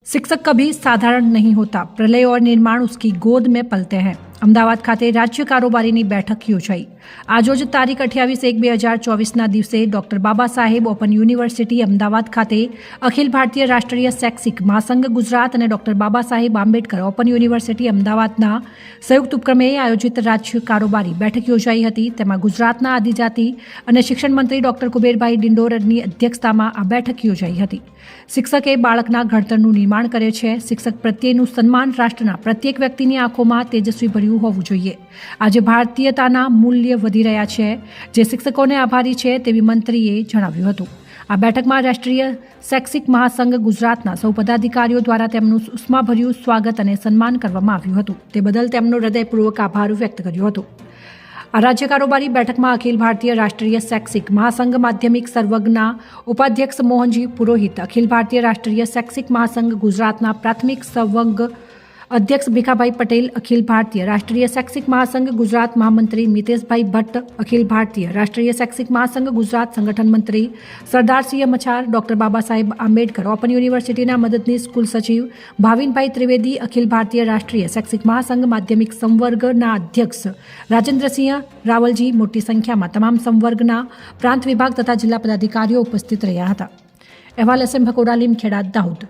शिक्षक कभी साधारण नहीं होता, प्रलय और निर्माण उसकी गोद में पलते हैं। અમદાવાદ ખાતે રાજ્ય કારોબારીની બેઠક યોજાઈ। આજરોજ તારીખ 28/1/2024ના દિવસે doctor Baba Saheb open university Ahmedabad ખાતે અખિલ ભારતીય રાષ્ટ્રીય શૈક્ષિક મહાસંઘ ગુજરાત અને doctor Baba Saheb Ambedkar open university અમદાવાદના સંયુક્ત ઉપક્રમે આયોજિત રાજ્ય કારોબારી બેઠક યોજાઈ હતી। તેમાં ગુજરાતના આદિજાતિ અને શિક્ષણ મંત્રી ડોક્ટર કુબેરભાઈ ડિંડોરની અધ્યક્ષતામાં આ બેઠક યોજાઈ હતી। શિક્ષક એ બાળકના ઘડતરનું નિર્માણ કરે છે। શિક્ષક પ્રત્યેનું સન્માન રાષ્ટ્રના પ્રત્યેક વ્યક્તિની આંખોમાં તેજસ્વી ભર્યું હોવું જોઈએ। આજે ભારતીયતાના મૂલ્ય વધી રહ્યા છે, જે શિક્ષકોને આભારી છે તેવી મંત્રીએ જણાવ્યું હતું। આ બેઠકમાં રાષ્ટ્રીય શૈક્ષિક મહાસંઘ ગુજરાતના સૌ પદાધિકારીઓ દ્વારા તેમનું ઉષ્માભર્યું સ્વાગત અને સન્માન કરવામાં આવ્યું હતું। તે બદલ તેમનો હૃદયપૂર્વક આભાર વ્યક્ત કર્યો હતો। આ રાજ્ય કારોબારી બેઠકમાં અખિલ ભારતીય રાષ્ટ્રીય શૈક્ષિક મહાસંઘ માધ્યમિક સર્વજ્ઞના ઉપાધ્યક્ષ મોહનજી પુરોહિત, અખિલ ભારતીય રાષ્ટ્રીય શૈક્ષિક મહાસંઘ ગુજરાતના પ્રાથમિક સર્વજ્ઞ અધ્યક્ષ ભીખાભાઈ પટેલ, અખિલ ભારતીય રાષ્ટ્રીય શૈક્ષિક મહાસંઘ ગુજરાત મહામંત્રી મિતેશભાઈ ભટ્ટ, અખિલ ભારતીય રાષ્ટ્રીય શૈક્ષિક મહાસંઘ ગુજરાત સંગઠન મંત્રી સરદારસિંહ મચાર, ડોક્ટર બાબા સાહેબ આંબેડકર ઓપન યુનિવર્સિટીના મદદનીશ કુલસચિવ ભાવિનભાઈ ત્રિવેદી, અખિલ ભારતીય રાષ્ટ્રીય શૈક્ષિક મહાસંઘ માધ્યમિક સંવર્ગના અધ્યક્ષ રાજેન્દ્રસિંહ રાવલજી, મોટી સંખ્યામાં તમામ સંવર્ગના પ્રાંત વિભાગ તથા જિલ્લા પદાધિકારીઓ ઉપસ્થિત રહ્યા હતા। અહેવાલ SM ભકોડા, લીમખેડા, દાહોદ।